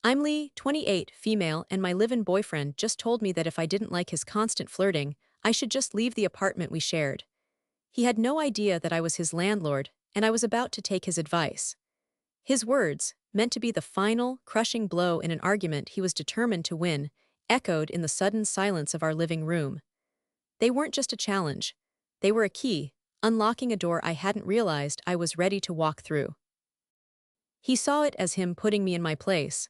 I'm Lee, 28, female, and my live-in boyfriend just told me that if I didn't like his constant flirting, I should just leave the apartment we shared. He had no idea that I was his landlord, and I was about to take his advice. His words, meant to be the final, crushing blow in an argument he was determined to win, echoed in the sudden silence of our living room. They weren't just a challenge. They were a key, unlocking a door I hadn't realized I was ready to walk through. He saw it as him putting me in my place.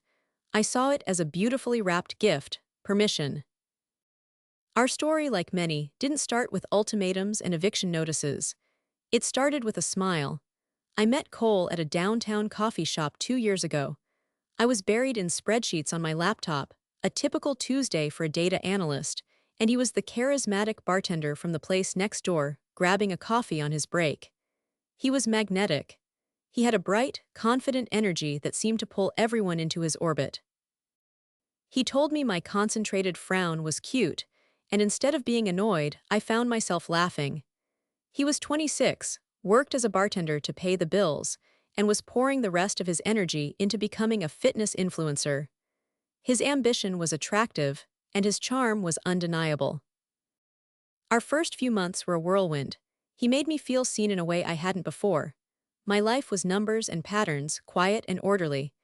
I saw it as a beautifully wrapped gift, permission. Our story, like many, didn't start with ultimatums and eviction notices. It started with a smile. I met Cole at a downtown coffee shop 2 years ago. I was buried in spreadsheets on my laptop, a typical Tuesday for a data analyst, and he was the charismatic bartender from the place next door, grabbing a coffee on his break. He was magnetic. He had a bright, confident energy that seemed to pull everyone into his orbit. He told me my concentrated frown was cute, and instead of being annoyed, I found myself laughing. He was 26, worked as a bartender to pay the bills, and was pouring the rest of his energy into becoming a fitness influencer. His ambition was attractive, and his charm was undeniable. Our first few months were a whirlwind. He made me feel seen in a way I hadn't before. My life was numbers and patterns, quiet and orderly.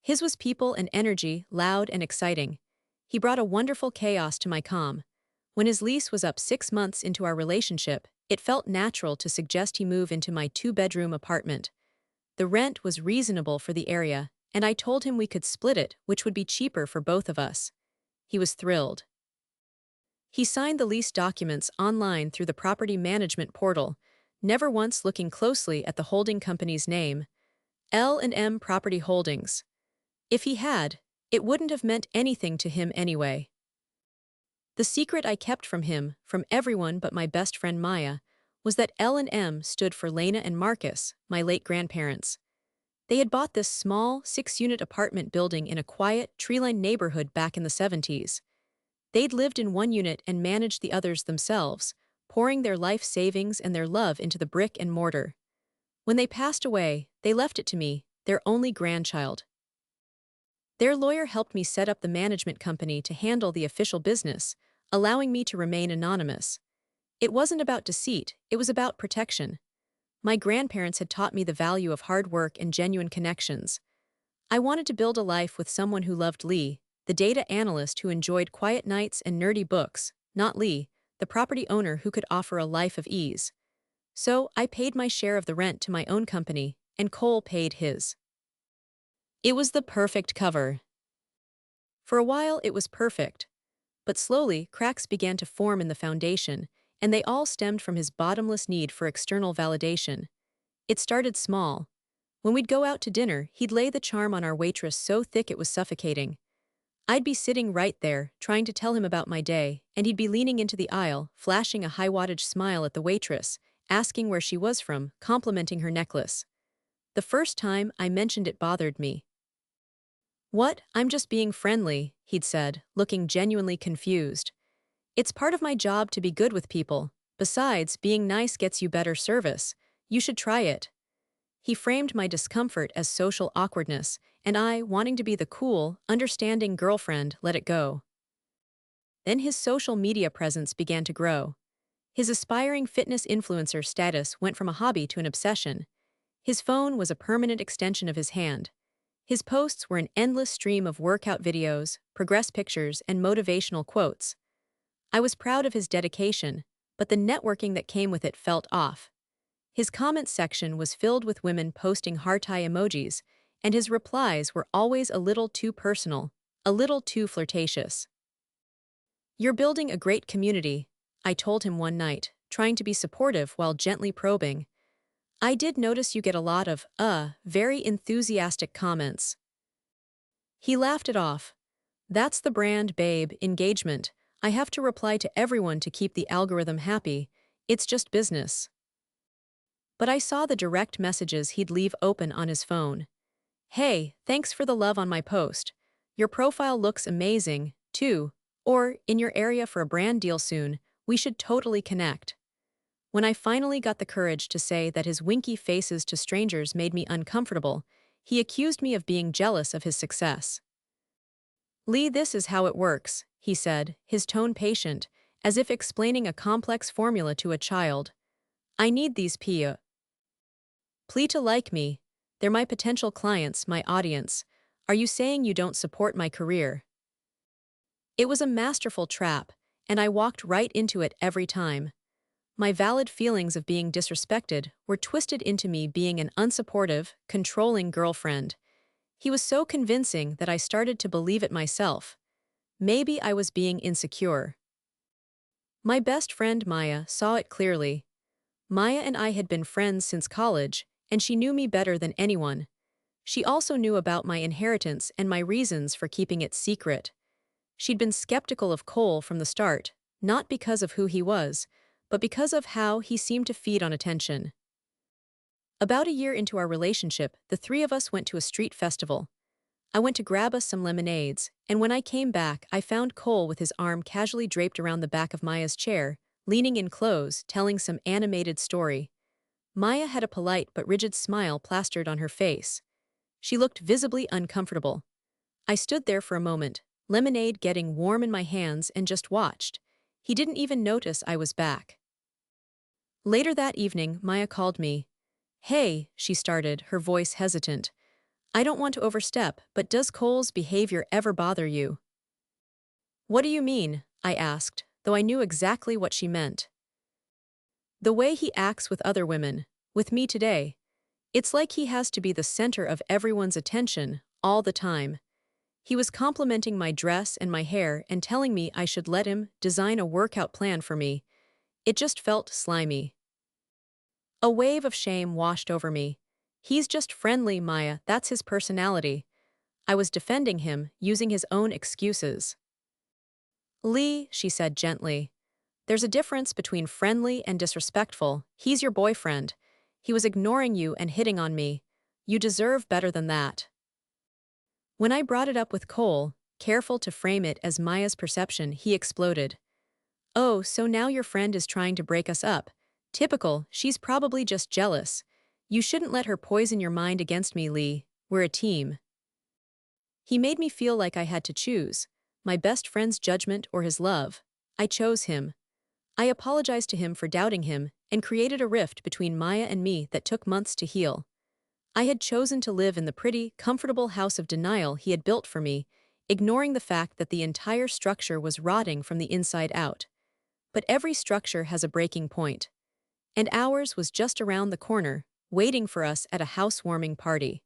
His was people and energy, loud and exciting. He brought a wonderful chaos to my calm. When his lease was up 6 months into our relationship, it felt natural to suggest he move into my 2-bedroom apartment. The rent was reasonable for the area, and I told him we could split it, which would be cheaper for both of us. He was thrilled. He signed the lease documents online through the property management portal, never once looking closely at the holding company's name, L&M Property Holdings. If he had, it wouldn't have meant anything to him anyway. The secret I kept from him, from everyone but my best friend Maya, was that L&M stood for Lena and Marcus, my late grandparents. They had bought this small, 6-unit apartment building in a quiet, tree-lined neighborhood back in the 70s. They'd lived in one unit and managed the others themselves, pouring their life savings and their love into the brick and mortar. When they passed away, they left it to me, their only grandchild. Their lawyer helped me set up the management company to handle the official business, allowing me to remain anonymous. It wasn't about deceit, it was about protection. My grandparents had taught me the value of hard work and genuine connections. I wanted to build a life with someone who loved Lee, the data analyst who enjoyed quiet nights and nerdy books, not Lee, the property owner who could offer a life of ease. So I paid my share of the rent to my own company, and Cole paid his. It was the perfect cover. For a while it was perfect. But slowly, cracks began to form in the foundation, and they all stemmed from his bottomless need for external validation. It started small. When we'd go out to dinner, he'd lay the charm on our waitress so thick it was suffocating. I'd be sitting right there, trying to tell him about my day, and he'd be leaning into the aisle, flashing a high-wattage smile at the waitress, asking where she was from, complimenting her necklace. The first time I mentioned it bothered me. "What? I'm just being friendly," he'd said, looking genuinely confused. "It's part of my job to be good with people. Besides, being nice gets you better service. You should try it." He framed my discomfort as social awkwardness, and I, wanting to be the cool, understanding girlfriend, let it go. Then his social media presence began to grow. His aspiring fitness influencer status went from a hobby to an obsession. His phone was a permanent extension of his hand. His posts were an endless stream of workout videos, progress pictures, and motivational quotes. I was proud of his dedication, but the networking that came with it felt off. His comments section was filled with women posting heart-eye emojis, and his replies were always a little too personal, a little too flirtatious. "You're building a great community," I told him one night, trying to be supportive while gently probing. "I did notice you get a lot of, very enthusiastic comments." He laughed it off. "That's the brand, babe, engagement. I have to reply to everyone to keep the algorithm happy. It's just business." But I saw the direct messages he'd leave open on his phone. "Hey, thanks for the love on my post. Your profile looks amazing, too. Or, in your area for a brand deal soon, we should totally connect." When I finally got the courage to say that his winky faces to strangers made me uncomfortable, he accused me of being jealous of his success. Lee, this is how it works, he said, his tone patient, as if explaining a complex formula to a child. I need these plea to like me. They're my potential clients, my audience. Are you saying you don't support my career? It was a masterful trap, and I walked right into it every time. My valid feelings of being disrespected were twisted into me being an unsupportive, controlling girlfriend. He was so convincing that I started to believe it myself. Maybe I was being insecure. My best friend Maya saw it clearly. Maya and I had been friends since college, and she knew me better than anyone. She also knew about my inheritance and my reasons for keeping it secret. She'd been skeptical of Cole from the start, not because of who he was, but because of how he seemed to feed on attention. About a year into our relationship, the three of us went to a street festival. I went to grab us some lemonades, and when I came back, I found Cole with his arm casually draped around the back of Maya's chair, leaning in close, telling some animated story. Maya had a polite but rigid smile plastered on her face. She looked visibly uncomfortable. I stood there for a moment, lemonade getting warm in my hands, and just watched. He didn't even notice I was back. Later that evening, Maya called me. Hey, she started, her voice hesitant. I don't want to overstep, but does Cole's behavior ever bother you? What do you mean? I asked, though I knew exactly what she meant. The way he acts with other women, with me today. It's like he has to be the center of everyone's attention, all the time. He was complimenting my dress and my hair and telling me I should let him design a workout plan for me. It just felt slimy. A wave of shame washed over me. He's just friendly, Maya, that's his personality. I was defending him, using his own excuses. Lee, she said gently, there's a difference between friendly and disrespectful. He's your boyfriend. He was ignoring you and hitting on me. You deserve better than that. When I brought it up with Cole, careful to frame it as Maya's perception, he exploded. Oh, so now your friend is trying to break us up. Typical, she's probably just jealous. You shouldn't let her poison your mind against me, Lee. We're a team. He made me feel like I had to choose, my best friend's judgment or his love. I chose him. I apologized to him for doubting him and created a rift between Maya and me that took months to heal. I had chosen to live in the pretty, comfortable house of denial he had built for me, ignoring the fact that the entire structure was rotting from the inside out. But every structure has a breaking point. And ours was just around the corner, waiting for us at a housewarming party.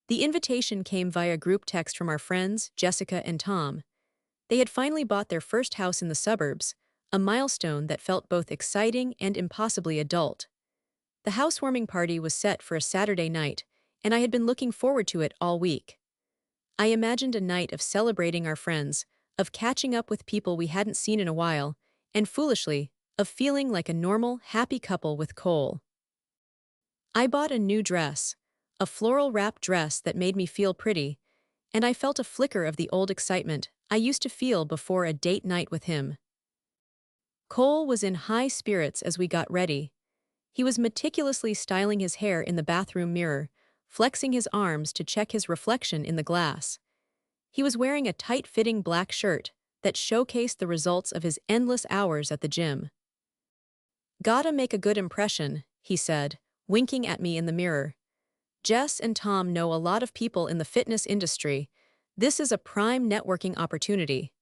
The invitation came via group text from our friends, Jessica and Tom. They had finally bought their first house in the suburbs, a milestone that felt both exciting and impossibly adult. The housewarming party was set for a Saturday night, and I had been looking forward to it all week. I imagined a night of celebrating our friends, of catching up with people we hadn't seen in a while, and foolishly, of feeling like a normal, happy couple with Cole. I bought a new dress, a floral wrap dress that made me feel pretty, and I felt a flicker of the old excitement I used to feel before a date night with him. Cole was in high spirits as we got ready. He was meticulously styling his hair in the bathroom mirror, flexing his arms to check his reflection in the glass. He was wearing a tight-fitting black shirt that showcased the results of his endless hours at the gym. Gotta make a good impression, he said, winking at me in the mirror. Jess and Tom know a lot of people in the fitness industry. This is a prime networking opportunity.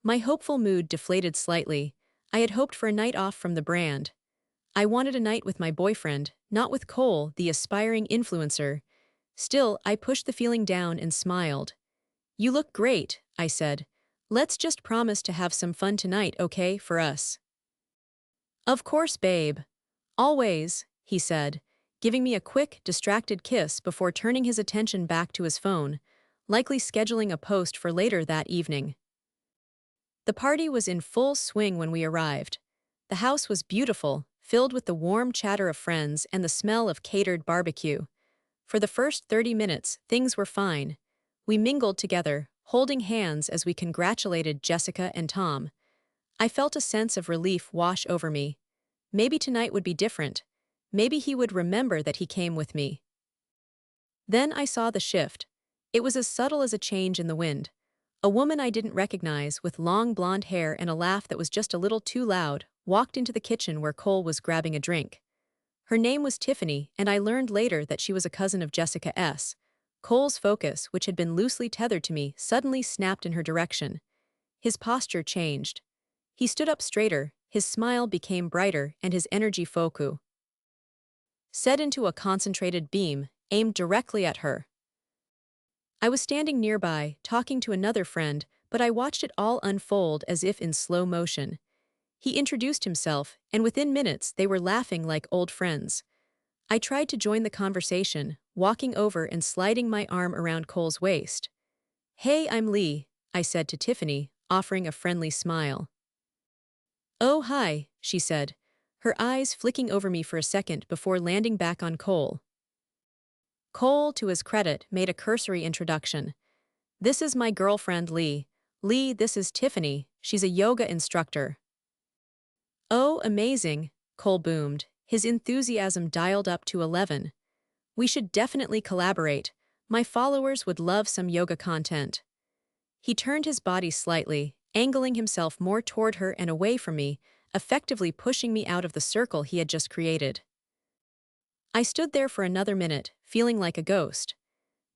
My hopeful mood deflated slightly. I had hoped for a night off from the brand. I wanted a night with my boyfriend, not with Cole, the aspiring influencer. Still, I pushed the feeling down and smiled. You look great, I said. Let's just promise to have some fun tonight, okay, for us? Of course, babe. Always, he said, giving me a quick, distracted kiss before turning his attention back to his phone, likely scheduling a post for later that evening. The party was in full swing when we arrived. The house was beautiful, filled with the warm chatter of friends and the smell of catered barbecue. For the first 30 minutes, things were fine. We mingled together, holding hands as we congratulated Jessica and Tom. I felt a sense of relief wash over me. Maybe tonight would be different. Maybe he would remember that he came with me. Then I saw the shift. It was as subtle as a change in the wind. A woman I didn't recognize, with long blonde hair and a laugh that was just a little too loud, walked into the kitchen where Cole was grabbing a drink. Her name was Tiffany, and I learned later that she was a cousin of Jessica S. Cole's focus, which had been loosely tethered to me, suddenly snapped in her direction. His posture changed. He stood up straighter, his smile became brighter, and his energy focus set into a concentrated beam, aimed directly at her. I was standing nearby, talking to another friend, but I watched it all unfold as if in slow motion. He introduced himself, and within minutes they were laughing like old friends. I tried to join the conversation, walking over and sliding my arm around Cole's waist. "Hey, I'm Lee," I said to Tiffany, offering a friendly smile. "Oh, hi," she said, her eyes flicking over me for a second before landing back on Cole. Cole, to his credit, made a cursory introduction. "This is my girlfriend Lee. Lee, this is Tiffany, she's a yoga instructor." "Oh, amazing," Cole boomed, his enthusiasm dialed up to 11. "We should definitely collaborate. My followers would love some yoga content." He turned his body slightly, angling himself more toward her and away from me, effectively pushing me out of the circle he had just created. I stood there for another minute, feeling like a ghost.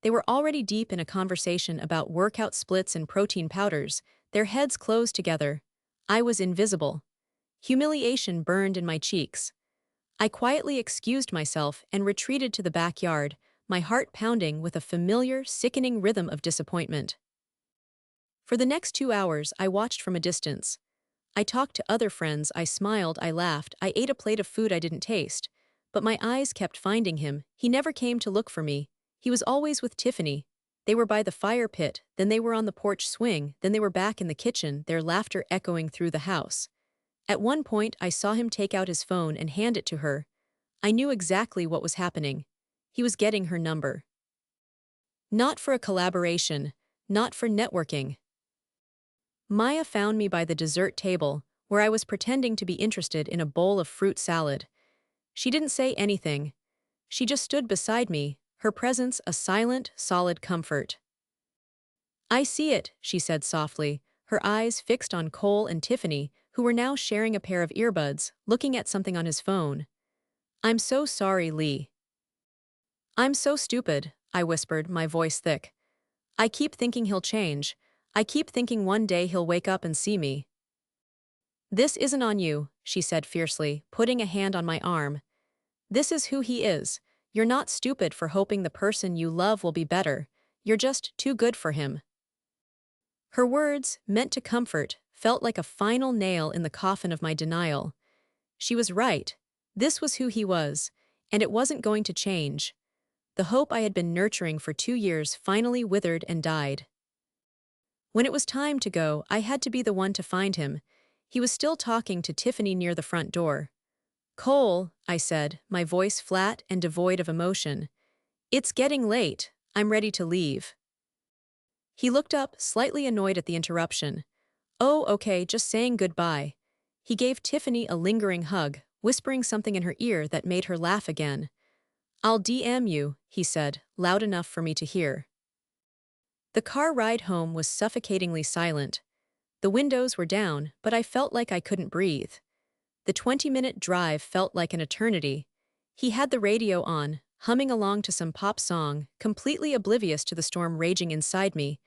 They were already deep in a conversation about workout splits and protein powders, their heads closed together. I was invisible. Humiliation burned in my cheeks. I quietly excused myself and retreated to the backyard, my heart pounding with a familiar, sickening rhythm of disappointment. For the next 2 hours, I watched from a distance. I talked to other friends, I smiled, I laughed, I ate a plate of food I didn't taste. But my eyes kept finding him. He never came to look for me. He was always with Tiffany. They were by the fire pit, then they were on the porch swing, then they were back in the kitchen, their laughter echoing through the house. At one point, I saw him take out his phone and hand it to her. I knew exactly what was happening. He was getting her number. Not for a collaboration, not for networking. Maya found me by the dessert table, where I was pretending to be interested in a bowl of fruit salad. She didn't say anything. She just stood beside me, her presence a silent, solid comfort. "I see it," she said softly, her eyes fixed on Cole and Tiffany, who were now sharing a pair of earbuds, looking at something on his phone. "I'm so sorry, Lee." "I'm so stupid," I whispered, my voice thick. "I keep thinking he'll change. I keep thinking one day he'll wake up and see me." "This isn't on you," she said fiercely, putting a hand on my arm. "This is who he is. You're not stupid for hoping the person you love will be better. You're just too good for him." Her words, meant to comfort, felt like a final nail in the coffin of my denial. She was right. This was who he was, and it wasn't going to change. The hope I had been nurturing for 2 years finally withered and died. When it was time to go, I had to be the one to find him. He was still talking to Tiffany near the front door. "Cole," I said, my voice flat and devoid of emotion. "It's getting late. I'm ready to leave." He looked up, slightly annoyed at the interruption. "Oh, okay, just saying goodbye." He gave Tiffany a lingering hug, whispering something in her ear that made her laugh again. "I'll DM you," he said, loud enough for me to hear. The car ride home was suffocatingly silent. The windows were down, but I felt like I couldn't breathe. The 20-minute drive felt like an eternity. He had the radio on, humming along to some pop song, completely oblivious to the storm raging inside me.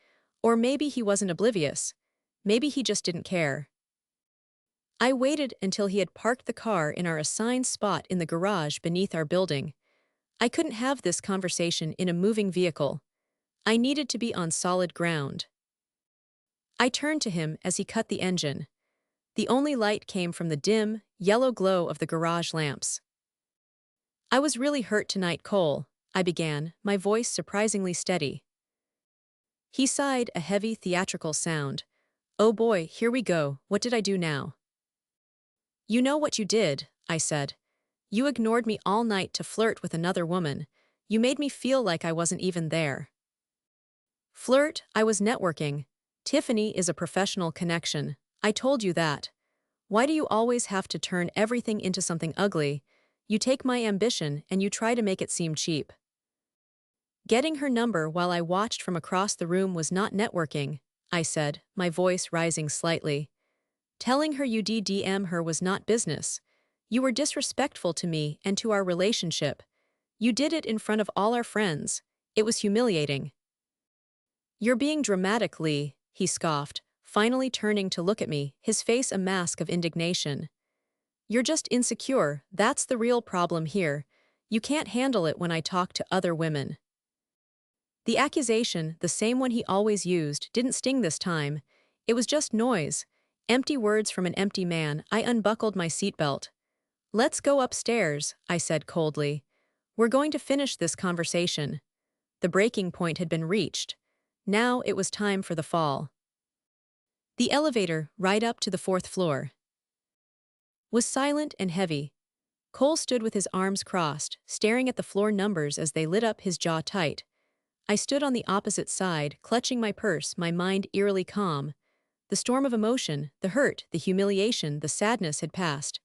Or maybe he wasn't oblivious. Maybe he just didn't care. I waited until he had parked the car in our assigned spot in the garage beneath our building. I couldn't have this conversation in a moving vehicle. I needed to be on solid ground. I turned to him as he cut the engine. The only light came from the dim, yellow glow of the garage lamps. "I was really hurt tonight, Cole," I began, my voice surprisingly steady. He sighed, a heavy, theatrical sound. "Oh boy, here we go, what did I do now?" "You know what you did," I said. "You ignored me all night to flirt with another woman. You made me feel like I wasn't even there." "Flirt? I was networking. Tiffany is a professional connection. I told you that. Why do you always have to turn everything into something ugly? You take my ambition and you try to make it seem cheap." Getting her number while I watched from across the room was not networking, I said, my voice rising slightly. Telling her you DM her was not business. You were disrespectful to me and to our relationship. You did it in front of all our friends. It was humiliating. You're being dramatic, Lee, he scoffed, finally turning to look at me, his face a mask of indignation. You're just insecure, that's the real problem here. You can't handle it when I talk to other women. The accusation, the same one he always used, didn't sting this time. It was just noise. Empty words from an empty man. I unbuckled my seatbelt. Let's go upstairs, I said coldly. We're going to finish this conversation. The breaking point had been reached. Now it was time for the fall. The elevator, right up to the 4th floor, was silent and heavy. Cole stood with his arms crossed, staring at the floor numbers as they lit up his jaw tight. I stood on the opposite side, clutching my purse, my mind eerily calm. The storm of emotion, the hurt, the humiliation, the sadness had passed.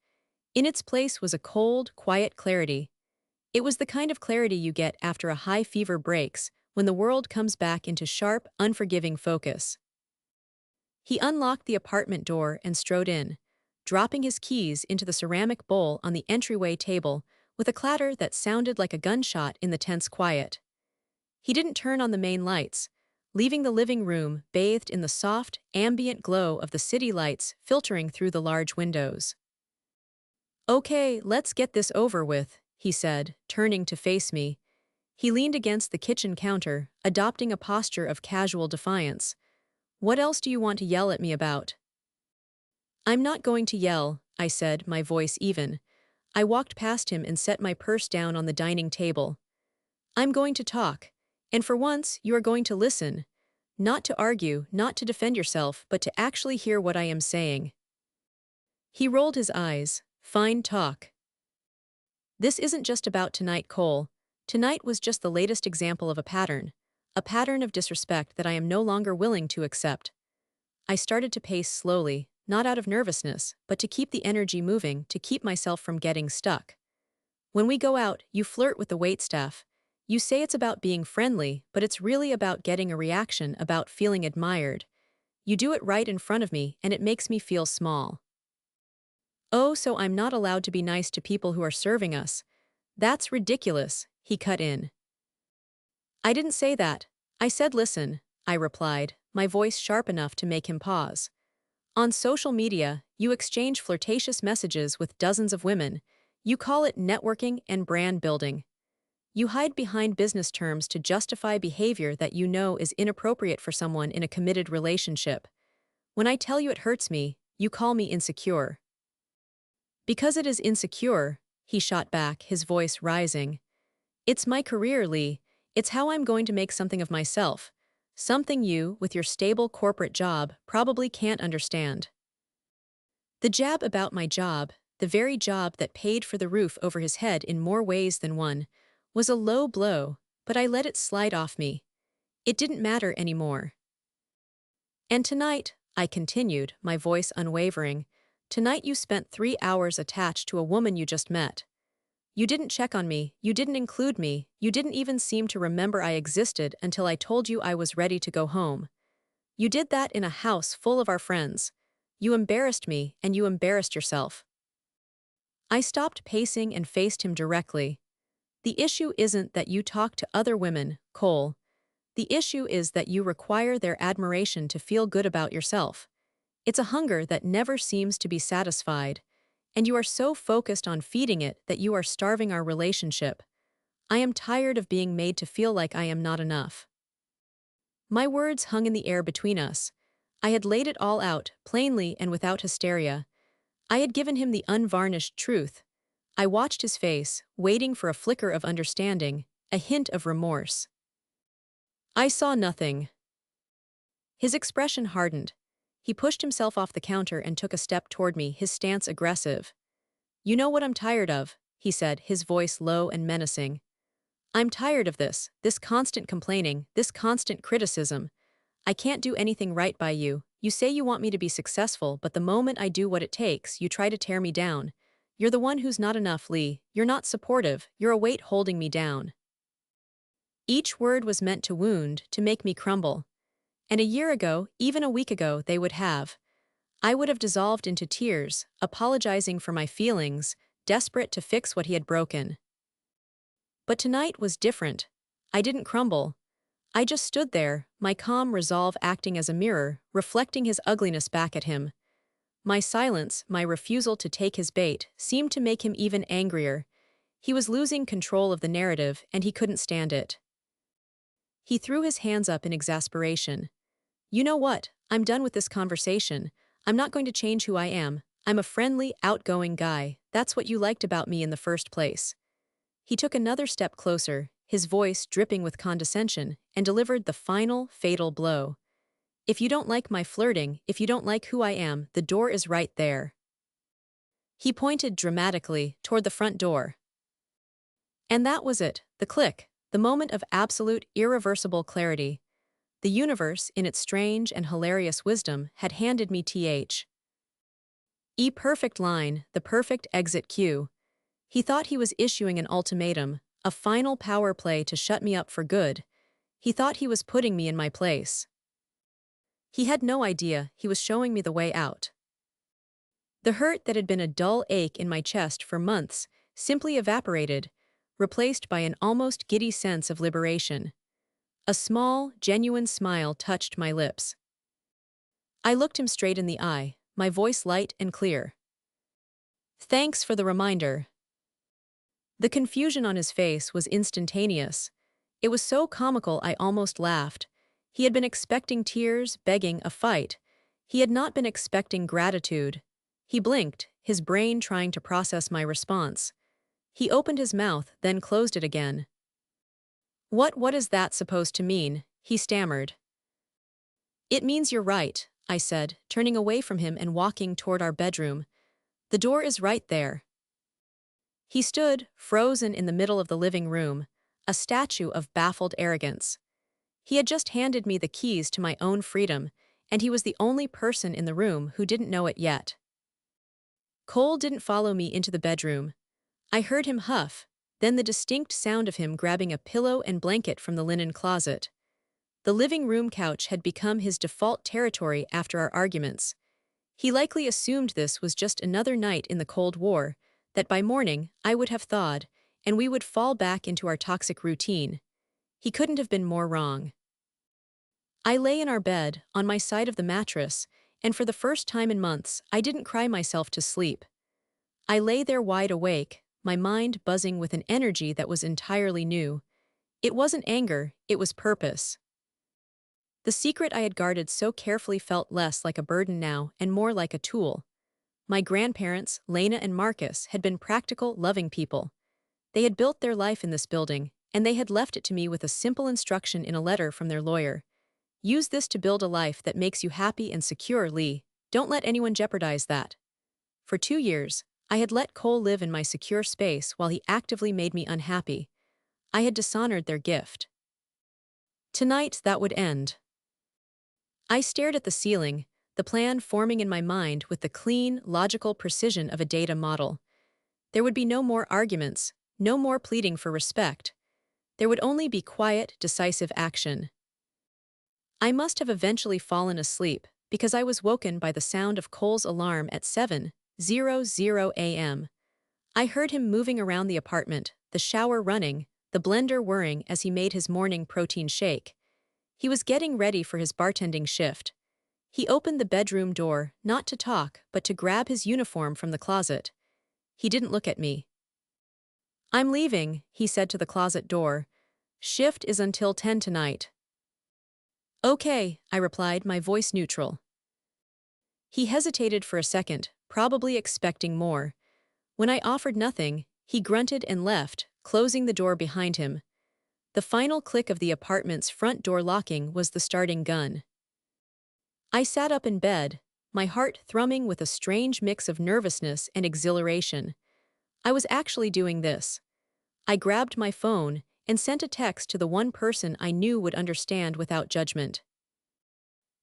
In its place was a cold, quiet clarity. It was the kind of clarity you get after a high fever breaks, when the world comes back into sharp, unforgiving focus. He unlocked the apartment door and strode in, dropping his keys into the ceramic bowl on the entryway table with a clatter that sounded like a gunshot in the tense quiet. He didn't turn on the main lights, leaving the living room bathed in the soft, ambient glow of the city lights filtering through the large windows. Okay, let's get this over with, he said, turning to face me. He leaned against the kitchen counter, adopting a posture of casual defiance. What else do you want to yell at me about? I'm not going to yell, I said, my voice even. I walked past him and set my purse down on the dining table. I'm going to talk. And for once, you are going to listen. Not to argue, not to defend yourself, but to actually hear what I am saying. He rolled his eyes. Fine talk. This isn't just about tonight, Cole. Tonight was just the latest example of a pattern of disrespect that I am no longer willing to accept. I started to pace slowly, not out of nervousness, but to keep the energy moving, to keep myself from getting stuck. When we go out, you flirt with the waitstaff. You say it's about being friendly, but it's really about getting a reaction, about feeling admired. You do it right in front of me, and it makes me feel small. Oh, so I'm not allowed to be nice to people who are serving us. That's ridiculous, he cut in. I didn't say that. I said listen, I replied, my voice sharp enough to make him pause. On social media, you exchange flirtatious messages with dozens of women. You call it networking and brand building. You hide behind business terms to justify behavior that you know is inappropriate for someone in a committed relationship. When I tell you it hurts me, you call me insecure. Because it is insecure, he shot back, his voice rising. It's my career, Lee. It's how I'm going to make something of myself. Something you, with your stable corporate job, probably can't understand. The jab about my job, the very job that paid for the roof over his head in more ways than one, was a low blow, but I let it slide off me. It didn't matter anymore. And tonight, I continued, my voice unwavering, tonight you spent 3 hours attached to a woman you just met. You didn't check on me, you didn't include me, you didn't even seem to remember I existed until I told you I was ready to go home. You did that in a house full of our friends. You embarrassed me, and you embarrassed yourself. I stopped pacing and faced him directly. The issue isn't that you talk to other women, Cole. The issue is that you require their admiration to feel good about yourself. It's a hunger that never seems to be satisfied, and you are so focused on feeding it that you are starving our relationship. I am tired of being made to feel like I am not enough. My words hung in the air between us. I had laid it all out, plainly and without hysteria. I had given him the unvarnished truth. I watched his face, waiting for a flicker of understanding, a hint of remorse. I saw nothing. His expression hardened. He pushed himself off the counter and took a step toward me, his stance aggressive. You know what I'm tired of, he said, his voice low and menacing. I'm tired of this constant complaining, this constant criticism. I can't do anything right by you. You say you want me to be successful, but the moment I do what it takes, you try to tear me down. You're the one who's not enough, Lee. You're not supportive. You're a weight holding me down. Each word was meant to wound, to make me crumble. And a year ago, even a week ago, they would have. I would have dissolved into tears, apologizing for my feelings, desperate to fix what he had broken. But tonight was different. I didn't crumble. I just stood there, my calm resolve acting as a mirror, reflecting his ugliness back at him. My silence, my refusal to take his bait, seemed to make him even angrier. He was losing control of the narrative, and he couldn't stand it. He threw his hands up in exasperation. You know what? I'm done with this conversation. I'm not going to change who I am. I'm a friendly, outgoing guy. That's what you liked about me in the first place. He took another step closer, his voice dripping with condescension, and delivered the final, fatal blow. If you don't like my flirting, if you don't like who I am, the door is right there. He pointed dramatically toward the front door. And that was it, the click, the moment of absolute, irreversible clarity. The universe, in its strange and hilarious wisdom, had handed me perfect line, the perfect exit cue. He thought he was issuing an ultimatum, a final power play to shut me up for good. He thought he was putting me in my place. He had no idea he was showing me the way out. The hurt that had been a dull ache in my chest for months simply evaporated, replaced by an almost giddy sense of liberation. A small, genuine smile touched my lips. I looked him straight in the eye, my voice light and clear. Thanks for the reminder. The confusion on his face was instantaneous. It was so comical I almost laughed. He had been expecting tears, begging a fight. He had not been expecting gratitude. He blinked, his brain trying to process my response. He opened his mouth, then closed it again. What is that supposed to mean? He stammered. It means you're right, I said, turning away from him and walking toward our bedroom. The door is right there. He stood, frozen in the middle of the living room, a statue of baffled arrogance. He had just handed me the keys to my own freedom, and he was the only person in the room who didn't know it yet. Cole didn't follow me into the bedroom. I heard him huff, then the distinct sound of him grabbing a pillow and blanket from the linen closet. The living room couch had become his default territory after our arguments. He likely assumed this was just another night in the Cold War, that by morning I would have thawed, and we would fall back into our toxic routine. He couldn't have been more wrong. I lay in our bed, on my side of the mattress, and for the first time in months, I didn't cry myself to sleep. I lay there wide awake, my mind buzzing with an energy that was entirely new. It wasn't anger, it was purpose. The secret I had guarded so carefully felt less like a burden now and more like a tool. My grandparents, Lena and Marcus, had been practical, loving people. They had built their life in this building, and they had left it to me with a simple instruction in a letter from their lawyer. Use this to build a life that makes you happy and secure, Lee. Don't let anyone jeopardize that. For 2 years, I had let Cole live in my secure space while he actively made me unhappy. I had dishonored their gift. Tonight, that would end. I stared at the ceiling, the plan forming in my mind with the clean, logical precision of a data model. There would be no more arguments, no more pleading for respect. There would only be quiet, decisive action. I must have eventually fallen asleep, because I was woken by the sound of Cole's alarm at 7:00 a.m. I heard him moving around the apartment, the shower running, the blender whirring as he made his morning protein shake. He was getting ready for his bartending shift. He opened the bedroom door, not to talk, but to grab his uniform from the closet. He didn't look at me. I'm leaving, he said to the closet door. Shift is until 10 tonight. Okay, I replied, my voice neutral. He hesitated for a second, probably expecting more. When I offered nothing, he grunted and left, closing the door behind him. The final click of the apartment's front door locking was the starting gun. I sat up in bed, my heart thrumming with a strange mix of nervousness and exhilaration. I was actually doing this. I grabbed my phone and sent a text to the one person I knew would understand without judgment.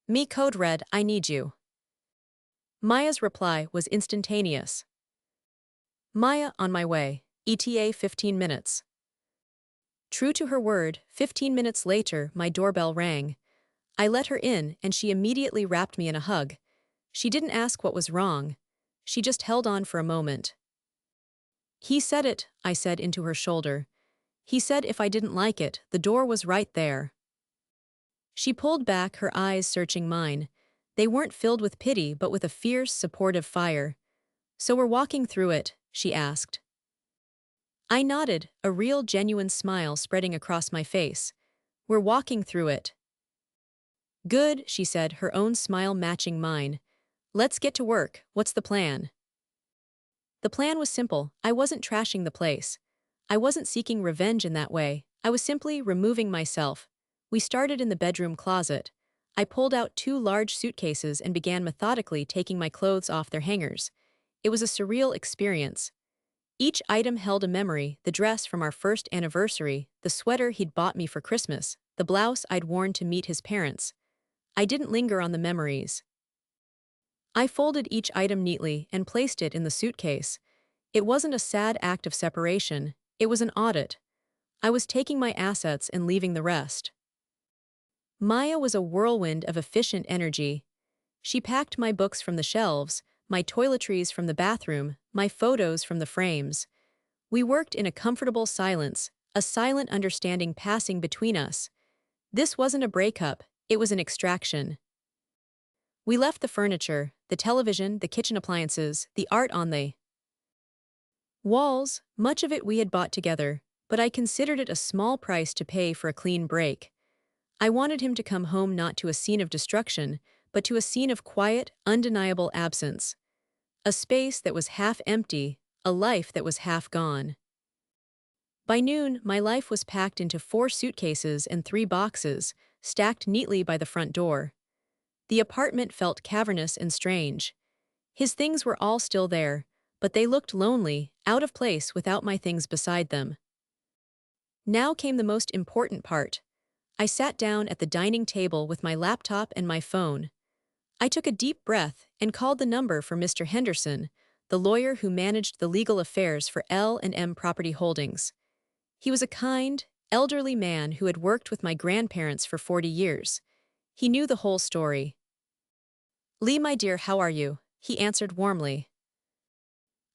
Me code red, I need you. Maya's reply was instantaneous. Maya, on my way. ETA 15 minutes. True to her word, 15 minutes later, my doorbell rang. I let her in, and she immediately wrapped me in a hug. She didn't ask what was wrong. She just held on for a moment. He said it, I said into her shoulder. He said if I didn't like it, the door was right there. She pulled back, her eyes searching mine. They weren't filled with pity but with a fierce, supportive fire. "So we're walking through it?" she asked. I nodded, a real genuine smile spreading across my face. "We're walking through it." "Good," she said, her own smile matching mine. "Let's get to work. What's the plan?" The plan was simple. I wasn't trashing the place. I wasn't seeking revenge in that way. I was simply removing myself. We started in the bedroom closet. I pulled out 2 large suitcases and began methodically taking my clothes off their hangers. It was a surreal experience. Each item held a memory: the dress from our first anniversary, the sweater he'd bought me for Christmas, the blouse I'd worn to meet his parents. I didn't linger on the memories. I folded each item neatly and placed it in the suitcase. It wasn't a sad act of separation, it was an audit. I was taking my assets and leaving the rest. Maya was a whirlwind of efficient energy. She packed my books from the shelves, my toiletries from the bathroom, my photos from the frames. We worked in a comfortable silence, a silent understanding passing between us. This wasn't a breakup, it was an extraction. We left the furniture, the television, the kitchen appliances, the art on the walls, much of it we had bought together, but I considered it a small price to pay for a clean break. I wanted him to come home not to a scene of destruction, but to a scene of quiet, undeniable absence. A space that was half empty, a life that was half gone. By noon, my life was packed into 4 suitcases and 3 boxes, stacked neatly by the front door. The apartment felt cavernous and strange. His things were all still there, but they looked lonely, out of place without my things beside them. Now came the most important part. I sat down at the dining table with my laptop and my phone. I took a deep breath and called the number for Mr. Henderson, the lawyer who managed the legal affairs for L&M Property Holdings. He was a kind, elderly man who had worked with my grandparents for 40 years. He knew the whole story. "Lee, my dear, how are you?" he answered warmly.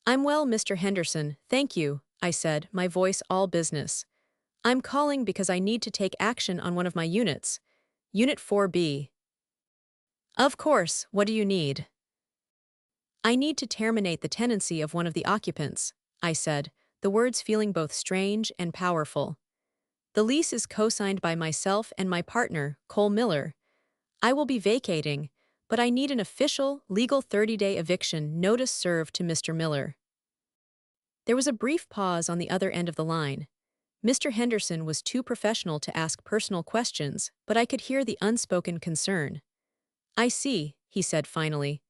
"I'm well, Mr. Henderson, thank you," I said, my voice all business. "I'm calling because I need to take action on one of my units. Unit 4B. "Of course, what do you need?" "I need to terminate the tenancy of one of the occupants," I said, the words feeling both strange and powerful. "The lease is co-signed by myself and my partner, Cole Miller. I will be vacating, but I need an official, legal 30-day eviction notice served to Mr. Miller." There was a brief pause on the other end of the line. Mr. Henderson was too professional to ask personal questions, but I could hear the unspoken concern. "I see," he said finally.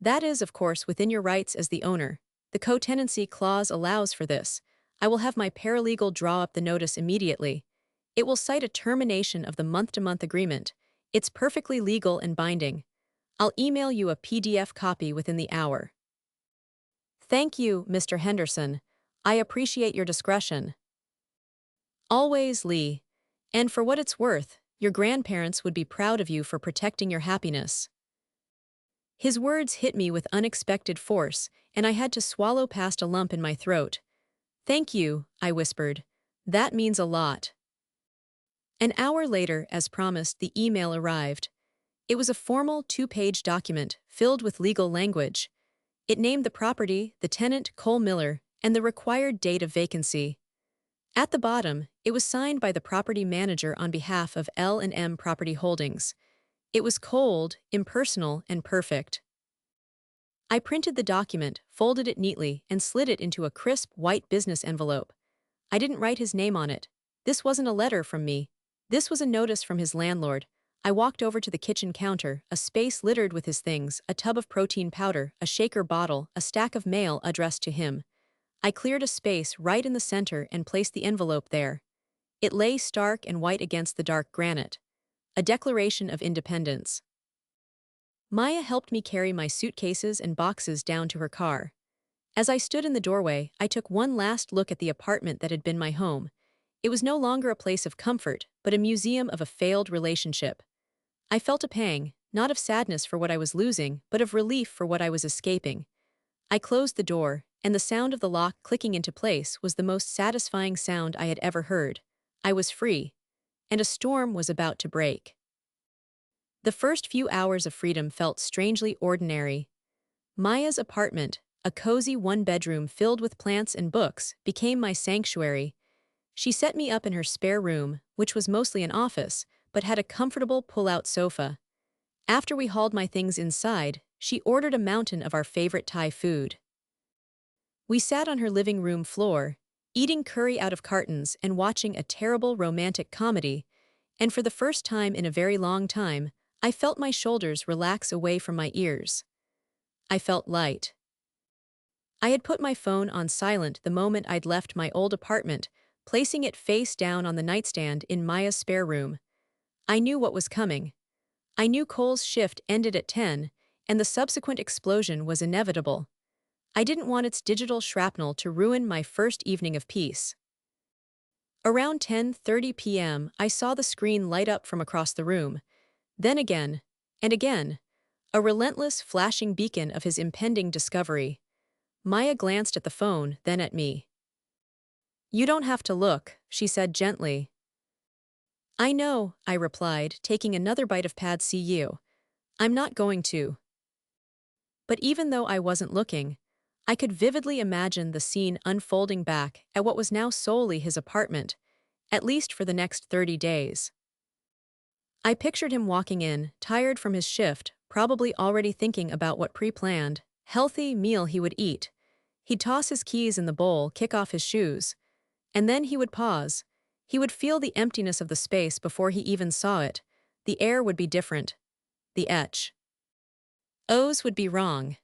"That is, of course, within your rights as the owner. The co-tenancy clause allows for this. I will have my paralegal draw up the notice immediately. It will cite a termination of the month-to-month agreement. It's perfectly legal and binding. I'll email you a PDF copy within the hour." "Thank you, Mr. Henderson. I appreciate your discretion." "Always, Lee. And for what it's worth, your grandparents would be proud of you for protecting your happiness." His words hit me with unexpected force, and I had to swallow past a lump in my throat. "Thank you," I whispered. "That means a lot." An hour later, as promised, the email arrived. It was a formal 2-page document filled with legal language. It named the property, the tenant, Cole Miller, and the required date of vacancy. At the bottom, it was signed by the property manager on behalf of L&M Property Holdings. It was cold, impersonal, and perfect. I printed the document, folded it neatly, and slid it into a crisp, white business envelope. I didn't write his name on it. This wasn't a letter from me. This was a notice from his landlord. I walked over to the kitchen counter, a space littered with his things, a tub of protein powder, a shaker bottle, a stack of mail addressed to him. I cleared a space right in the center and placed the envelope there. It lay stark and white against the dark granite. A declaration of independence. Maya helped me carry my suitcases and boxes down to her car. As I stood in the doorway, I took one last look at the apartment that had been my home. It was no longer a place of comfort, but a museum of a failed relationship. I felt a pang, not of sadness for what I was losing, but of relief for what I was escaping. I closed the door, and the sound of the lock clicking into place was the most satisfying sound I had ever heard. I was free, and a storm was about to break. The first few hours of freedom felt strangely ordinary. Maya's apartment, a cozy one-bedroom filled with plants and books, became my sanctuary. She set me up in her spare room, which was mostly an office, but had a comfortable pull-out sofa. After we hauled my things inside, she ordered a mountain of our favorite Thai food. We sat on her living room floor, eating curry out of cartons and watching a terrible romantic comedy, and for the first time in a very long time, I felt my shoulders relax away from my ears. I felt light. I had put my phone on silent the moment I'd left my old apartment, placing it face down on the nightstand in Maya's spare room. I knew what was coming. I knew Cole's shift ended at 10, and the subsequent explosion was inevitable. I didn't want its digital shrapnel to ruin my first evening of peace. Around 10:30 p.m., I saw the screen light up from across the room. Then again, and again, a relentless flashing beacon of his impending discovery. Maya glanced at the phone, then at me. "You don't have to look," she said gently. "I know," I replied, taking another bite of pad see ew. "I'm not going to." But even though I wasn't looking, I could vividly imagine the scene unfolding back at what was now solely his apartment, at least for the next 30 days. I pictured him walking in, tired from his shift, probably already thinking about what pre-planned, healthy meal he would eat. He'd toss his keys in the bowl, kick off his shoes, and then he would pause. He would feel the emptiness of the space before he even saw it. The air would be different. The O's would be wrong.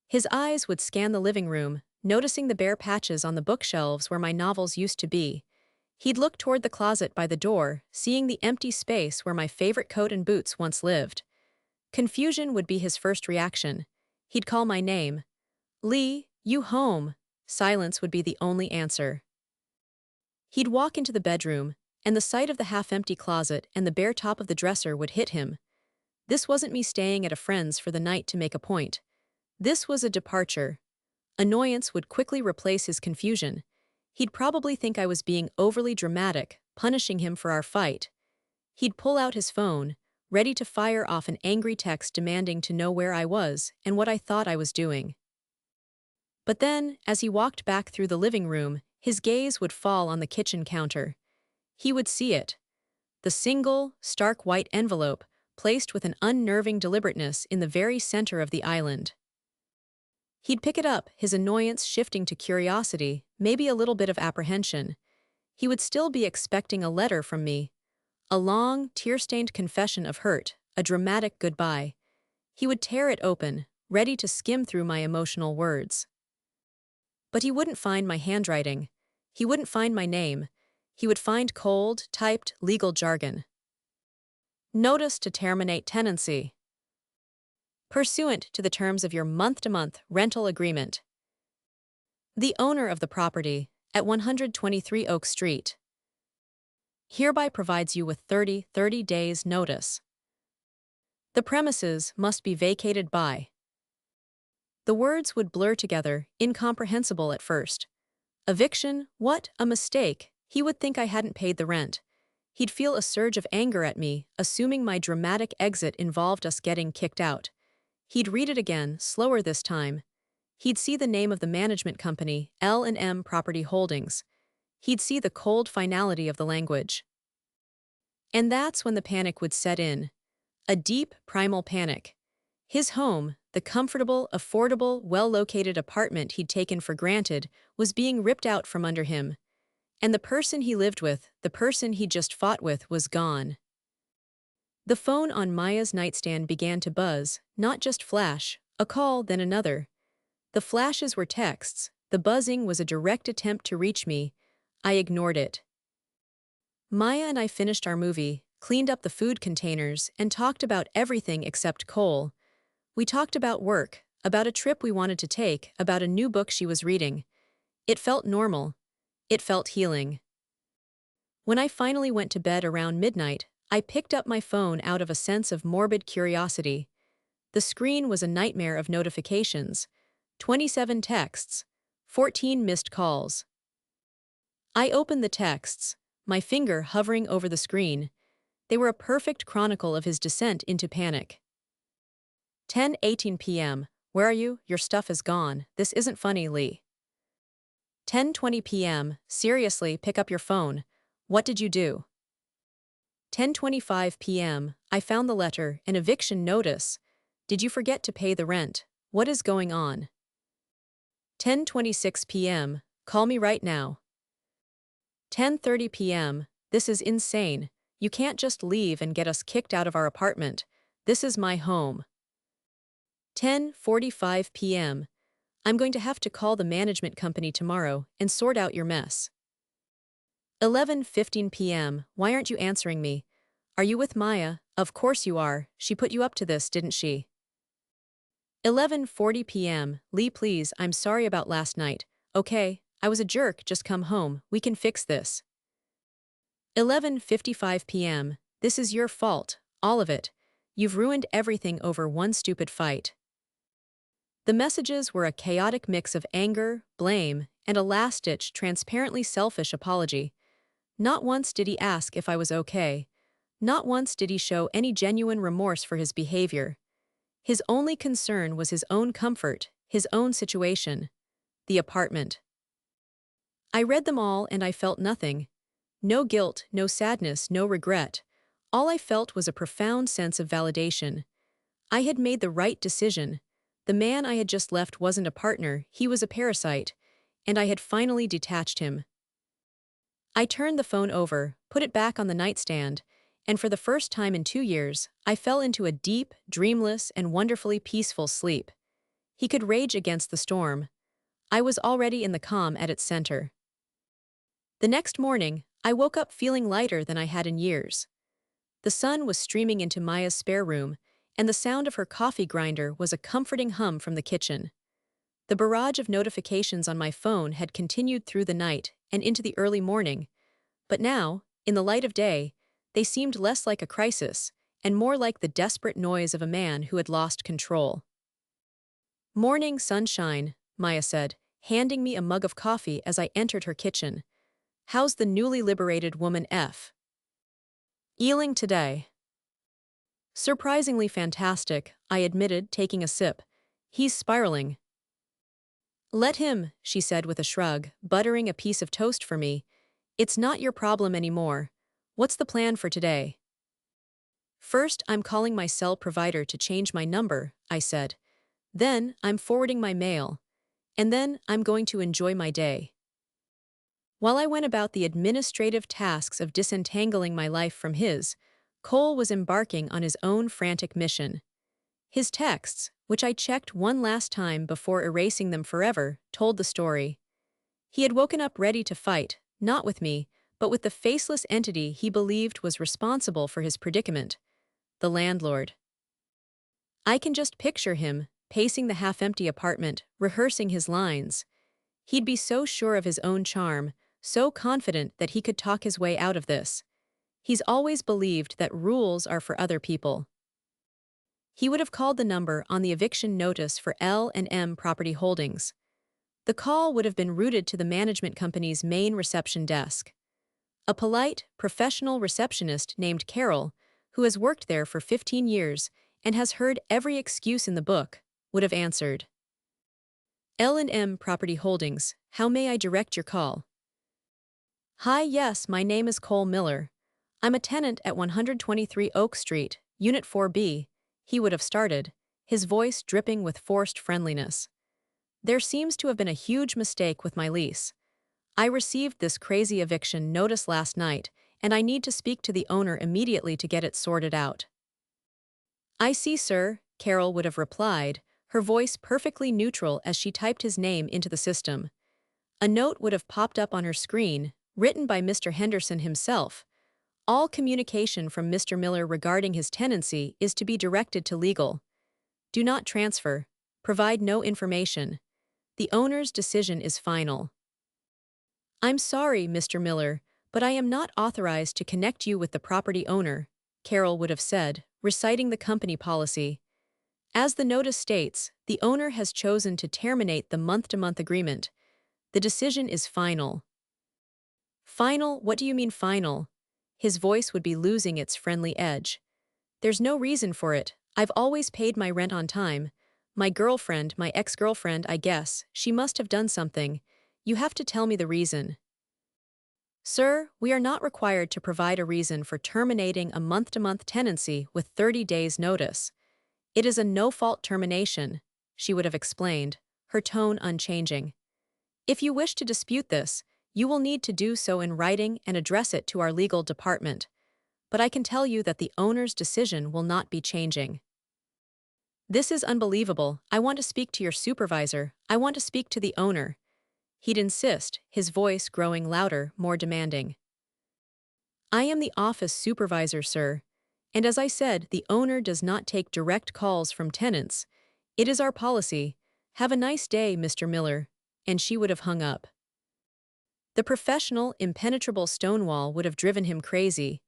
His eyes would scan the living room, noticing the bare patches on the bookshelves where my novels used to be. He'd look toward the closet by the door, seeing the empty space where my favorite coat and boots once lived. Confusion would be his first reaction. He'd call my name. "Lee, you home?" Silence would be the only answer. He'd walk into the bedroom, and the sight of the half-empty closet and the bare top of the dresser would hit him. This wasn't me staying at a friend's for the night to make a point. This was a departure. Annoyance would quickly replace his confusion. He'd probably think I was being overly dramatic, punishing him for our fight. He'd pull out his phone, ready to fire off an angry text demanding to know where I was and what I thought I was doing. But then, as he walked back through the living room, his gaze would fall on the kitchen counter. He would see it. The single, stark white envelope, placed with an unnerving deliberateness in the very center of the island. He'd pick it up, his annoyance shifting to curiosity, maybe a little bit of apprehension. He would still be expecting a letter from me. A long, tear-stained confession of hurt, a dramatic goodbye. He would tear it open, ready to skim through my emotional words. But he wouldn't find my handwriting. He wouldn't find my name. He would find cold, typed, legal jargon. Notice to terminate tenancy. Pursuant to the terms of your month-to-month rental agreement. The owner of the property, at 123 Oak Street, hereby provides you with 30 days notice. The premises must be vacated by. The words would blur together, incomprehensible at first. Eviction? What? A mistake. He would think I hadn't paid the rent. He'd feel a surge of anger at me, assuming my dramatic exit involved us getting kicked out. He'd read it again, slower this time. He'd see the name of the management company, L&M Property Holdings. He'd see the cold finality of the language. And that's when the panic would set in. A deep, primal panic. His home, the comfortable, affordable, well-located apartment he'd taken for granted, was being ripped out from under him. And the person he lived with, the person he'd just fought with, was gone. The phone on Maya's nightstand began to buzz, not just flash, a call, then another. The flashes were texts, the buzzing was a direct attempt to reach me. I ignored it. Maya and I finished our movie, cleaned up the food containers, and talked about everything except Cole. We talked about work, about a trip we wanted to take, about a new book she was reading. It felt normal. It felt healing. When I finally went to bed around midnight, I picked up my phone out of a sense of morbid curiosity. The screen was a nightmare of notifications. 27 texts. 14 missed calls. I opened the texts, my finger hovering over the screen. They were a perfect chronicle of his descent into panic. 10:18 p.m. Where are you? Your stuff is gone. This isn't funny, Lee. 10:20 p.m. Seriously, pick up your phone. What did you do? 10:25 p.m. I found the letter, an eviction notice. Did you forget to pay the rent? What is going on? 10:26 p.m. Call me right now. 10:30 p.m. This is insane. You can't just leave and get us kicked out of our apartment. This is my home. 10:45 p.m. I'm going to have to call the management company tomorrow and sort out your mess. 11:15 p.m. Why aren't you answering me? Are you with Maya? Of course you are. She put you up to this, didn't she? 11:40 p.m. Lee, please, I'm sorry about last night. Okay, I was a jerk, just come home. We can fix this. 11:55 p.m. This is your fault, all of it. You've ruined everything over one stupid fight. The messages were a chaotic mix of anger, blame, and a last-ditch, transparently selfish apology. Not once did he ask if I was okay. Not once did he show any genuine remorse for his behavior. His only concern was his own comfort, his own situation. The apartment. I read them all and I felt nothing. No guilt, no sadness, no regret. All I felt was a profound sense of validation. I had made the right decision. The man I had just left wasn't a partner, he was a parasite, and I had finally detached him. I turned the phone over, put it back on the nightstand, and for the first time in 2 years, I fell into a deep, dreamless, and wonderfully peaceful sleep. He could rage against the storm. I was already in the calm at its center. The next morning, I woke up feeling lighter than I had in years. The sun was streaming into Maya's spare room, and the sound of her coffee grinder was a comforting hum from the kitchen. The barrage of notifications on my phone had continued through the night and into the early morning, but now, in the light of day, they seemed less like a crisis and more like the desperate noise of a man who had lost control. Morning sunshine, Maya said, handing me a mug of coffee as I entered her kitchen. How's the newly liberated woman F? Ealing today? Surprisingly fantastic, I admitted, taking a sip. He's spiraling. Let him, she said with a shrug, buttering a piece of toast for me. It's not your problem anymore. What's the plan for today? First, I'm calling my cell provider to change my number, I said. Then, I'm forwarding my mail. And then, I'm going to enjoy my day. While I went about the administrative tasks of disentangling my life from his, Cole was embarking on his own frantic mission. His texts, which I checked one last time before erasing them forever, told the story. He had woken up ready to fight, not with me, but with the faceless entity he believed was responsible for his predicament, the landlord. I can just picture him, pacing the half-empty apartment, rehearsing his lines. He'd be so sure of his own charm, so confident that he could talk his way out of this. He's always believed that rules are for other people. He would have called the number on the eviction notice for L&M Property Holdings. The call would have been routed to the management company's main reception desk. A polite, professional receptionist named Carol, who has worked there for 15 years and has heard every excuse in the book, would have answered. L&M Property Holdings, how may I direct your call? Hi, yes, my name is Cole Miller. I'm a tenant at 123 Oak Street, Unit 4B, he would have started, his voice dripping with forced friendliness. There seems to have been a huge mistake with my lease. I received this crazy eviction notice last night, and I need to speak to the owner immediately to get it sorted out. I see, sir, Carol would have replied, her voice perfectly neutral as she typed his name into the system. A note would have popped up on her screen, written by Mr. Henderson himself. All communication from Mr. Miller regarding his tenancy is to be directed to legal. Do not transfer. Provide no information. The owner's decision is final. I'm sorry, Mr. Miller, But I am not authorized to connect you with the property owner, Carol would have said, reciting the company policy. As the notice states, the owner has chosen to terminate the month-to-month agreement. The decision is final. Final? What do you mean final? His voice would be losing its friendly edge. There's no reason for it. I've always paid my rent on time. My ex-girlfriend, I guess, she must have done something. You have to tell me the reason. Sir, we are not required to provide a reason for terminating a month-to-month tenancy with 30 days' notice. It is a no-fault termination, she would have explained, her tone unchanging. If you wish to dispute this, you will need to do so in writing and address it to our legal department. But I can tell you that the owner's decision will not be changing. This is unbelievable. I want to speak to your supervisor. I want to speak to the owner. He'd insist, his voice growing louder, more demanding. I am the office supervisor, sir. And as I said, the owner does not take direct calls from tenants. It is our policy. Have a nice day, Mr. Miller. And she would have hung up. The professional, impenetrable Stonewall would have driven him crazy.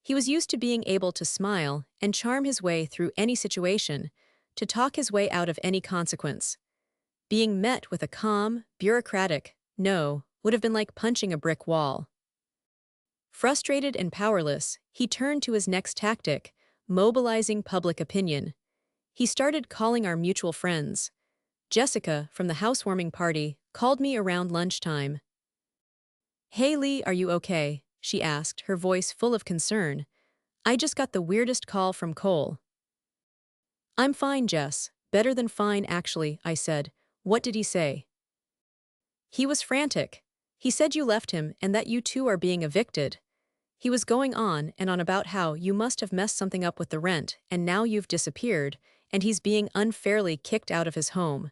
He was used to being able to smile and charm his way through any situation, to talk his way out of any consequence. Being met with a calm, bureaucratic no would have been like punching a brick wall. Frustrated and powerless, he turned to his next tactic, mobilizing public opinion. He started calling our mutual friends. Jessica, from the housewarming party, called me around lunchtime. "Hey Lee, are you okay?" she asked, her voice full of concern. "I just got the weirdest call from Cole." "I'm fine, Jess. Better than fine, actually," I said. "What did he say?" "He was frantic. He said you left him and that you two are being evicted. He was going on and on about how you must have messed something up with the rent and now you've disappeared and he's being unfairly kicked out of his home.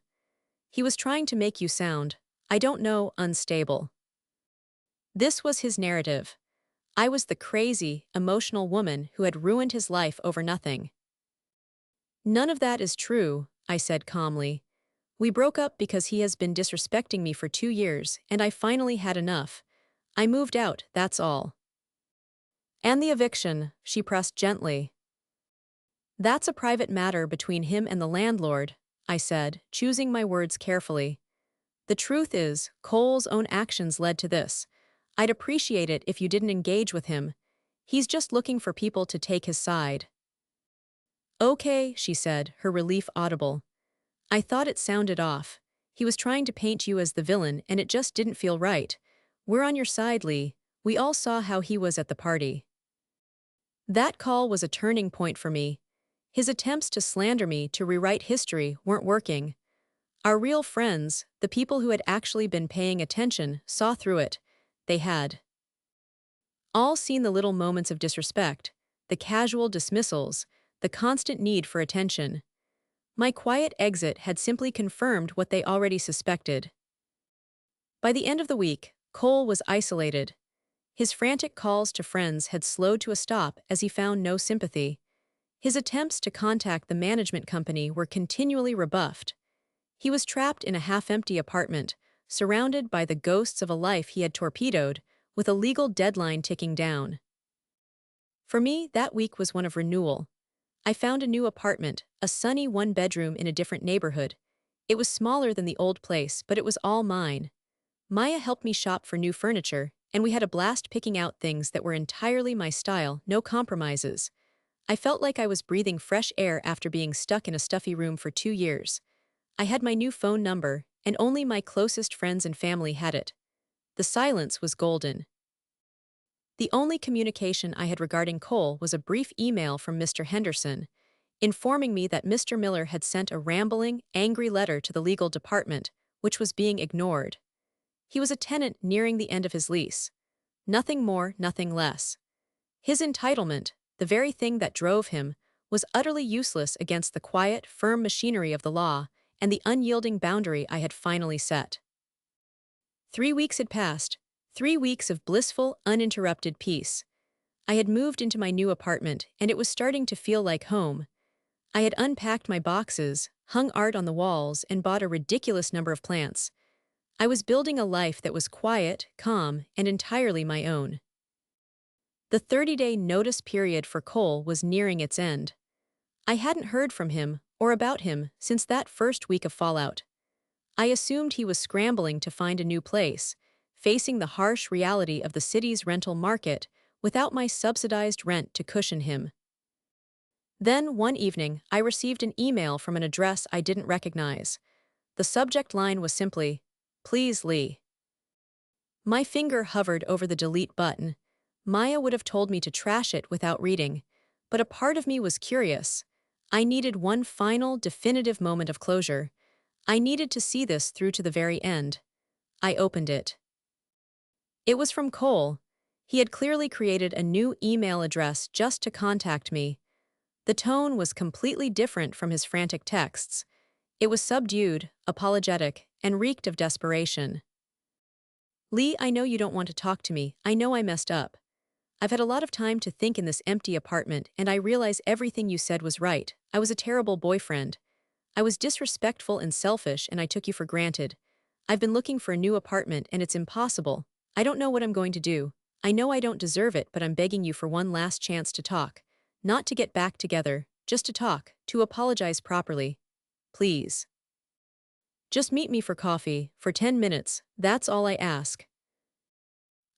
He was trying to make you sound, I don't know, unstable." This was his narrative. I was the crazy, emotional woman who had ruined his life over nothing. "None of that is true," I said calmly. "We broke up because he has been disrespecting me for 2 years, and I finally had enough. I moved out, that's all." "And the eviction," she pressed gently. "That's a private matter between him and the landlord," I said, choosing my words carefully. "The truth is, Cole's own actions led to this. I'd appreciate it if you didn't engage with him. He's just looking for people to take his side." "Okay," she said, her relief audible. "I thought it sounded off. He was trying to paint you as the villain and it just didn't feel right. We're on your side, Lee. We all saw how he was at the party." That call was a turning point for me. His attempts to slander me, to rewrite history, weren't working. Our real friends, the people who had actually been paying attention, saw through it. They had all seen the little moments of disrespect, the casual dismissals, the constant need for attention. My quiet exit had simply confirmed what they already suspected. By the end of the week, Cole was isolated. His frantic calls to friends had slowed to a stop as he found no sympathy. His attempts to contact the management company were continually rebuffed. He was trapped in a half-empty apartment, surrounded by the ghosts of a life he had torpedoed, with a legal deadline ticking down. For me, that week was one of renewal. I found a new apartment, a sunny one-bedroom in a different neighborhood. It was smaller than the old place, but it was all mine. Maya helped me shop for new furniture, and we had a blast picking out things that were entirely my style, no compromises. I felt like I was breathing fresh air after being stuck in a stuffy room for 2 years. I had my new phone number, and only my closest friends and family had it. The silence was golden. The only communication I had regarding Cole was a brief email from Mr. Henderson, informing me that Mr. Miller had sent a rambling, angry letter to the legal department, which was being ignored. He was a tenant nearing the end of his lease. Nothing more, nothing less. His entitlement, the very thing that drove him, was utterly useless against the quiet, firm machinery of the law and the unyielding boundary I had finally set. 3 weeks had passed, 3 weeks of blissful, uninterrupted peace. I had moved into my new apartment, and it was starting to feel like home. I had unpacked my boxes, hung art on the walls, and bought a ridiculous number of plants. I was building a life that was quiet, calm, and entirely my own. The 30-day notice period for Cole was nearing its end. I hadn't heard from him, or about him, since that first week of fallout. I assumed he was scrambling to find a new place, facing the harsh reality of the city's rental market without my subsidized rent to cushion him. Then, one evening, I received an email from an address I didn't recognize. The subject line was simply, "Please, Lee." My finger hovered over the delete button. Maya would have told me to trash it without reading, but a part of me was curious. I needed one final, definitive moment of closure. I needed to see this through to the very end. I opened it. It was from Cole. He had clearly created a new email address just to contact me. The tone was completely different from his frantic texts. It was subdued, apologetic, and reeked of desperation. "Lee, I know you don't want to talk to me. I know I messed up. I've had a lot of time to think in this empty apartment, and I realize everything you said was right. I was a terrible boyfriend. I was disrespectful and selfish, and I took you for granted. I've been looking for a new apartment, and it's impossible. I don't know what I'm going to do. I know I don't deserve it, but I'm begging you for one last chance to talk. Not to get back together, just to talk, to apologize properly. Please. Just meet me for coffee, for 10 minutes, that's all I ask."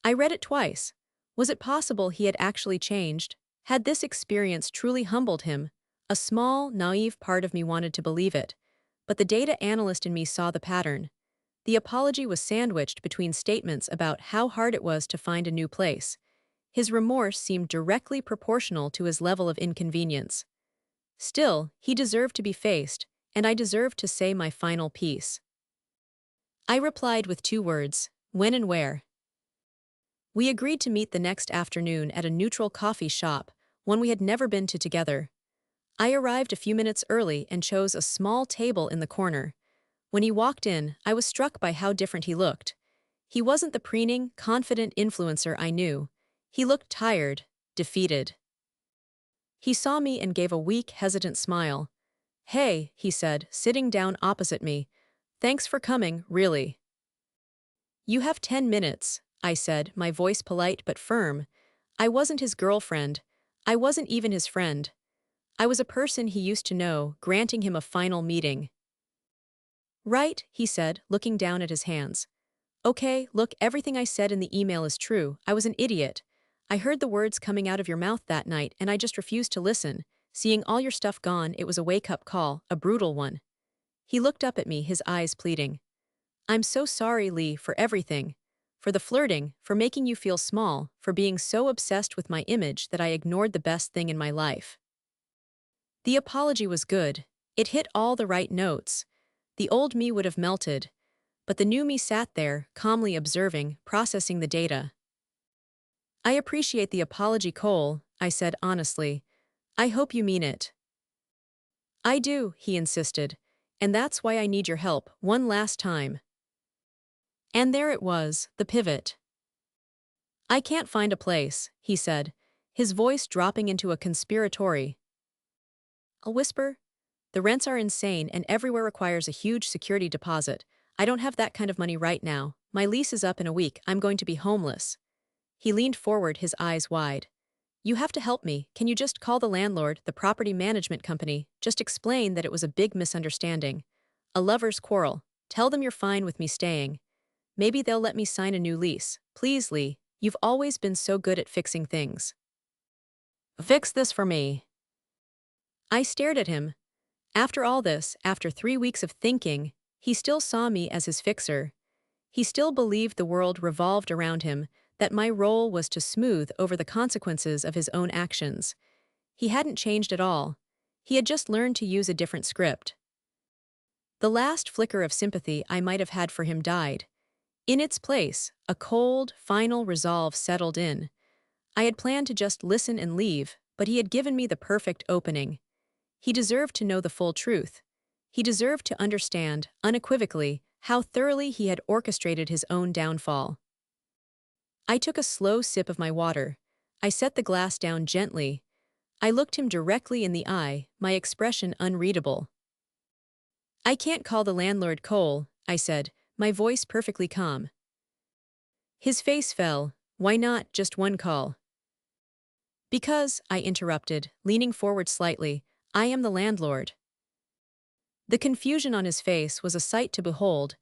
I read it twice. Was it possible he had actually changed? Had this experience truly humbled him? A small, naive part of me wanted to believe it, but the data analyst in me saw the pattern. The apology was sandwiched between statements about how hard it was to find a new place. His remorse seemed directly proportional to his level of inconvenience. Still, he deserved to be faced, and I deserved to say my final piece. I replied with 2 words, when and where. We agreed to meet the next afternoon at a neutral coffee shop, one we had never been to together. I arrived a few minutes early and chose a small table in the corner. When he walked in, I was struck by how different he looked. He wasn't the preening, confident influencer I knew. He looked tired, defeated. He saw me and gave a weak, hesitant smile. "Hey," he said, sitting down opposite me. "Thanks for coming, really." "You have 10 minutes, I said, my voice polite but firm. I wasn't his girlfriend. I wasn't even his friend. I was a person he used to know, granting him a final meeting. "Right," he said, looking down at his hands. "Okay, look, everything I said in the email is true. I was an idiot. I heard the words coming out of your mouth that night, and I just refused to listen. Seeing all your stuff gone, it was a wake-up call, a brutal one." He looked up at me, his eyes pleading. "I'm so sorry, Lee, for everything. For the flirting, for making you feel small, for being so obsessed with my image that I ignored the best thing in my life." The apology was good. It hit all the right notes. The old me would have melted, but the new me sat there, calmly observing, processing the data. "I appreciate the apology, Cole," I said honestly. "I hope you mean it." "I do," he insisted, "and that's why I need your help, one last time." And there it was, the pivot. "I can't find a place," he said, his voice dropping into a conspiratory. I'll whisper. "The rents are insane and everywhere requires a huge security deposit. I don't have that kind of money right now. My lease is up in a week. I'm going to be homeless." He leaned forward, his eyes wide. "You have to help me. Can you just call the landlord, the property management company, just explain that it was a big misunderstanding. A lover's quarrel. Tell them you're fine with me staying. Maybe they'll let me sign a new lease. Please, Lee, you've always been so good at fixing things. Fix this for me." I stared at him. After all this, after 3 weeks of thinking, he still saw me as his fixer. He still believed the world revolved around him, that my role was to smooth over the consequences of his own actions. He hadn't changed at all. He had just learned to use a different script. The last flicker of sympathy I might have had for him died. In its place, a cold, final resolve settled in. I had planned to just listen and leave, but he had given me the perfect opening. He deserved to know the full truth. He deserved to understand, unequivocally, how thoroughly he had orchestrated his own downfall. I took a slow sip of my water. I set the glass down gently. I looked him directly in the eye, my expression unreadable. "I can't call the landlord, Cole," I said, my voice perfectly calm. His face fell. "Why not just one call?" Because, I interrupted, leaning forward slightly, I am the landlord. The confusion on his face was a sight to behold.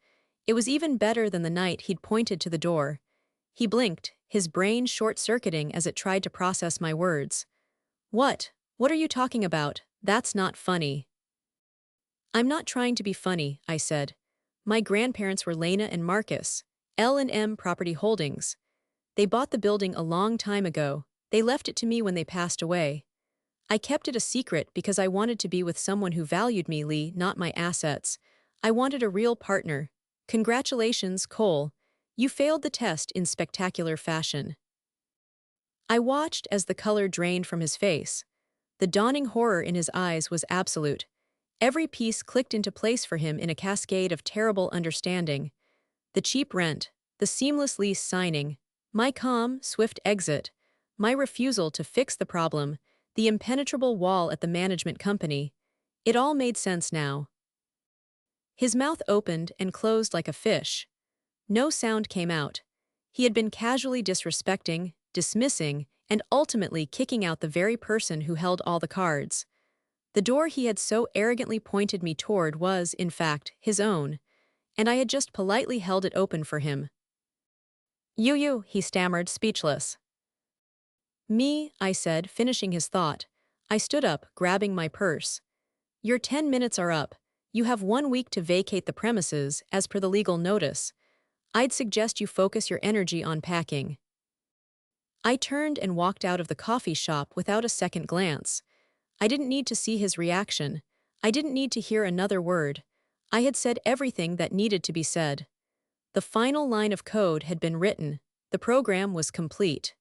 It was even better than the night he'd pointed to the door. He blinked, his brain short-circuiting as it tried to process my words. What? What are you talking about? That's not funny. I'm not trying to be funny, I said. My grandparents were Lena and Marcus, L&M Property Holdings. They bought the building a long time ago. They left it to me when they passed away. I kept it a secret because I wanted to be with someone who valued me, Lee, not my assets. I wanted a real partner. Congratulations, Cole. You failed the test in spectacular fashion. I watched as the color drained from his face. The dawning horror in his eyes was absolute. Every piece clicked into place for him in a cascade of terrible understanding. The cheap rent, the seamless lease signing, my calm, swift exit, my refusal to fix the problem, the impenetrable wall at the management company. It all made sense now. His mouth opened and closed like a fish. No sound came out. He had been casually disrespecting, dismissing, and ultimately kicking out the very person who held all the cards. The door he had so arrogantly pointed me toward was, in fact, his own, and I had just politely held it open for him. You, he stammered, speechless. Me, I said, finishing his thought. I stood up, grabbing my purse. Your 10 minutes are up. You have 1 week to vacate the premises, as per the legal notice. I'd suggest you focus your energy on packing. I turned and walked out of the coffee shop without a second glance. I didn't need to see his reaction. I didn't need to hear another word. I had said everything that needed to be said. The final line of code had been written. The program was complete.